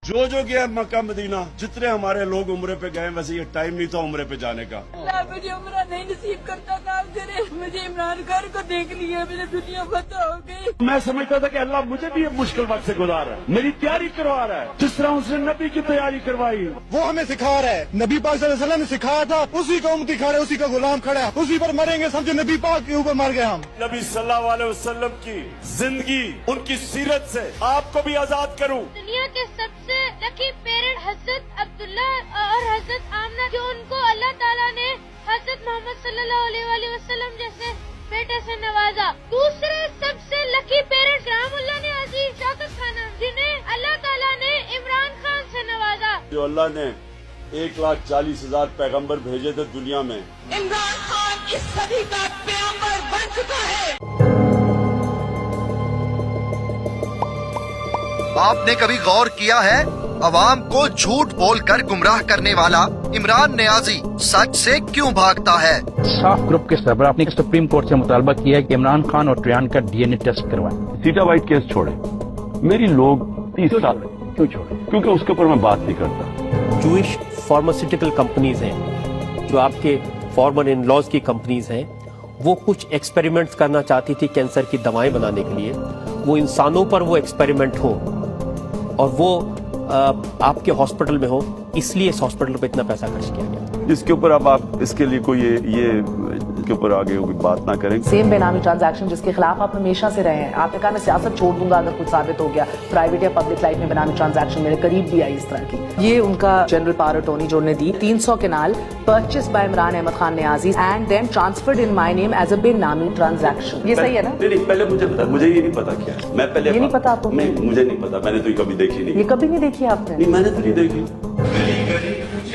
जो गया Mecca Medina, जितने हमारे लोग उम्रे पे गए वैसे ये टाइम नहीं था उम्रे पे जाने का। अल्लाह मुझे उम्रा नहीं नसीब करता, काम करे। मुझे इमरान खान को देख लिया, मेरी दुनिया फतह हो गई। मैं समझता था कि अल्लाह मुझे भी ये मुश्किल वक्त से गुजार रहा है, मेरी तैयारी करवा रहा है, जिस तरह उसने नबी की तैयारी करवाई वो हमें सिखा रहा है। नबी पाक सल्लल्लाहु अलैहि वसल्लम ने सिखाया था, उसी का उम्मती खड़ा है, उसी का गुलाम खड़ा है, उसी पर मरेंगे। समझो नबी पाक के ऊपर मर गए हम। नबी सल्लल्लाहु अलैहि वसल्लम की जिंदगी, उनकी सीरत से आपको भी आजाद करूं। दुनिया के सबसे लकी पेरेंट हजरत अब्दुल्ला और हजरत आमना, जो उनको अल्लाह ताला ने हजरत मोहम्मद सल्लल्लाहु अलैहि वसल्लम जैसे बेटे से नवाजा। दूसरे सबसे लकी पेरेंट रामुल्लाह ने अजीज शौकत खाना, जिन्हें अल्लाह ताला ने इमरान खान से नवाजा। जो अल्लाह ने 1,40,000 पैगंबर भेजे थे दुनिया में, इमरान खान इस सदी का पैगंबर बन चुका है। आपने कभी गौर किया है, अवाम को झूठ बोलकर गुमराह करने वाला इमरान नियाजी सच से क्यों भागता है? साफ ग्रुप के सरबराह ने सुप्रीम कोर्ट से मुतालबा किया है कि इमरान खान और ट्रियान का डीएनए टेस्ट करवाएं। सीटा वाइट केस छोड़े, मेरी लोग 30 साल क्यों छोड़े? क्योंकि उसके ऊपर मैं बात नहीं करता। जूइश फार्मास्यूटिकल कंपनीज हैं, जो आपके फॉर्मर इन लॉज की कंपनीज हैं, वो कुछ एक्सपेरिमेंट्स करना चाहती थी कैंसर की दवाएं बनाने के लिए। वो इंसानों पर वो एक्सपेरिमेंट हो और वो आपके हॉस्पिटल में हो, इसलिए इस हॉस्पिटल पर इतना पैसा खर्च किया गया। इसके ऊपर अब आप इसके लिए कोई ये इसके ऊपर आगे कोई बात ना करें। सेम बेनामी ट्रांजैक्शन जिसके खिलाफ आप हमेशा से रहे हैं, आपने कहा मैं सियासत छोड़ दूंगा अगर कुछ साबित हो गया। प्राइवेट या पब्लिक लाइफ में बेनामी ट्रांजैक्शन मेरे करीब भी आई इस तरह की। ये उनका जनरल पावर अटॉर्नी जो ने दी 300 kanal purchase by Imran Ahmed Khan Niazi and then transferred in my name as a benami transaction. ये सही है ना? नहीं, पहले मुझे पता, मुझे ये नहीं पता क्या है। मैं पहले ये नहीं पता आपको? मुझे नहीं पता, मैंने तो ये कभी देखी नहीं। ये कभी नहीं देखी आपने? नहीं, मैंने तो नहीं देखी। गली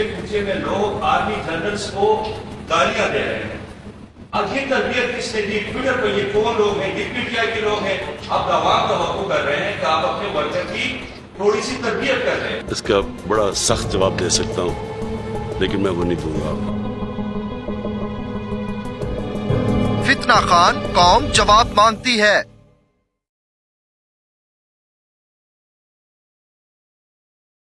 पूछे में लोग आर्मी जनरल्स को गालियां दे रहे हैं। अब ये तरबियत किसने दी? ट्विटर पर ये कौन लोग हैं? ये पीटीआई के लोग हैं। आप आवाम का वक़्फ़ कर रहे हैं कि आप अपने वर्कर की थोड़ी सी तरबियत कर रहे हैं। इसका बड़ा सख्त जवाब दे सकता हूँ, लेकिन मैं वो नहीं दूंगा। फितना खान कौम जवाब मांगती है।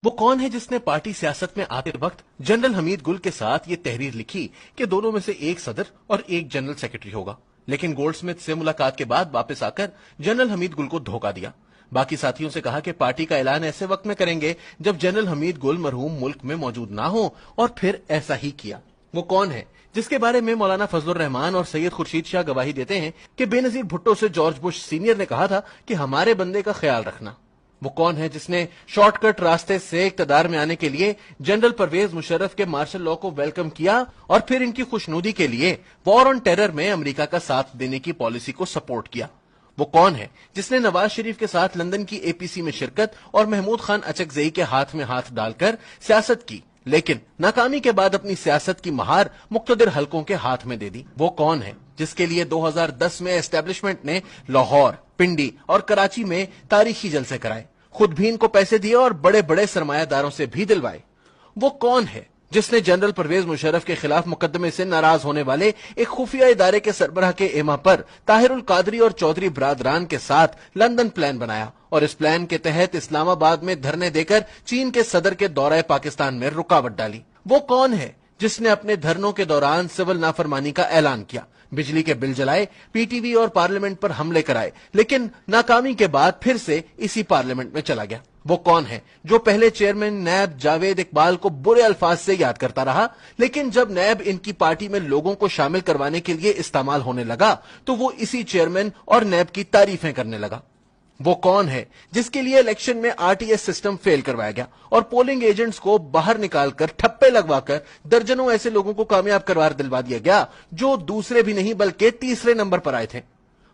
वो कौन है जिसने पार्टी सियासत में आते वक्त जनरल हमीद गुल के साथ ये तहरीर लिखी कि दोनों में से एक सदर और एक जनरल सेक्रेटरी होगा, लेकिन गोल्डस्मिथ से मुलाकात के बाद वापस आकर जनरल हमीद गुल को धोखा दिया। बाकी साथियों से कहा कि पार्टी का ऐलान ऐसे वक्त में करेंगे जब जनरल हमीद गुल मरहूम मुल्क में मौजूद ना हो, और फिर ऐसा ही किया। वो कौन है जिसके बारे में मौलाना फजलुर रहमान और सैयद खुर्शीद शाह गवाही देते हैं कि बेनजीर भुट्टो से जॉर्ज बुश सीनियर ने कहा था कि हमारे बंदे का ख्याल रखना? वो कौन है जिसने शॉर्टकट रास्ते से इक्तदार में आने के लिए जनरल परवेज मुशर्रफ के मार्शल लॉ को वेलकम किया और फिर इनकी खुशनुदी के लिए वॉर ऑन टेरर में अमेरिका का साथ देने की पॉलिसी को सपोर्ट किया? वो कौन है जिसने नवाज शरीफ के साथ लंदन की एपीसी में शिरकत और महमूद खान अचकजई के हाथ में हाथ डालकर सियासत की, लेकिन नाकामी के बाद अपनी सियासत की महार मुक्तदिर हलकों के हाथ में दे दी? वो कौन है जिसके लिए 2010 में एस्टेब्लिशमेंट ने लाहौर, पिंडी और कराची में तारीखी जलसे कराए, खुद भी इनको पैसे दिए और बड़े बड़े सरमायादारों से भी दिलवाए? वो कौन है जिसने जनरल परवेज मुशर्रफ के खिलाफ मुकदमे से नाराज होने वाले एक खुफिया इदारे के सरबराह के एमा पर ताहिरुल कादरी और चौधरी बरादरान के साथ लंदन प्लान बनाया और इस प्लान के तहत इस्लामाबाद में धरने देकर चीन के सदर के दौरे पाकिस्तान में रुकावट डाली? वो कौन है जिसने अपने धरनों के दौरान सिविल नाफरमानी का ऐलान किया, बिजली के बिल जलाए, पीटीवी और पार्लियामेंट पर हमले कराए, लेकिन नाकामी के बाद फिर से इसी पार्लियामेंट में चला गया? वो कौन है जो पहले चेयरमैन नैब जावेद इकबाल को बुरे अल्फाज से याद करता रहा, लेकिन जब नैब इनकी पार्टी में लोगों को शामिल करवाने के लिए इस्तेमाल होने लगा तो वो इसी चेयरमैन और नैब की तारीफें करने लगा? वो कौन है जिसके लिए इलेक्शन में आरटीएस सिस्टम फेल करवाया गया और पोलिंग एजेंट्स को बाहर निकालकर ठप्पे लगवाकर दर्जनों ऐसे लोगों को कामयाब करवा दिलवा दिया गया जो दूसरे भी नहीं बल्कि तीसरे नंबर पर आए थे?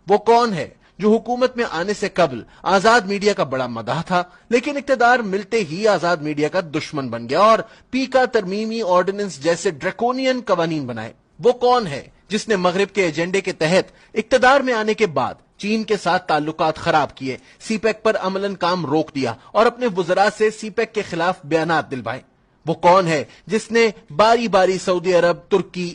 वो कौन है जो हुकूमत में आने से कबल आजाद मीडिया का बड़ा मदाह था, लेकिन इक्तदार मिलते ही आजाद मीडिया का दुश्मन बन गया और पीका तरमीमी ऑर्डिनेंस जैसे ड्रैकोनियन कवानीन बनाए? वो कौन है जिसने मगरिब के एजेंडे के तहत इक्तदार में आने के बाद चीन के साथ ताल्लुकात खराब किए, सीपेक पर अमलन काम रोक दिया और अपने वुज़रा से सीपेक के खिलाफ बयानात दिलवाए? वो कौन है जिसने बारी बारी सऊदी अरब, तुर्की,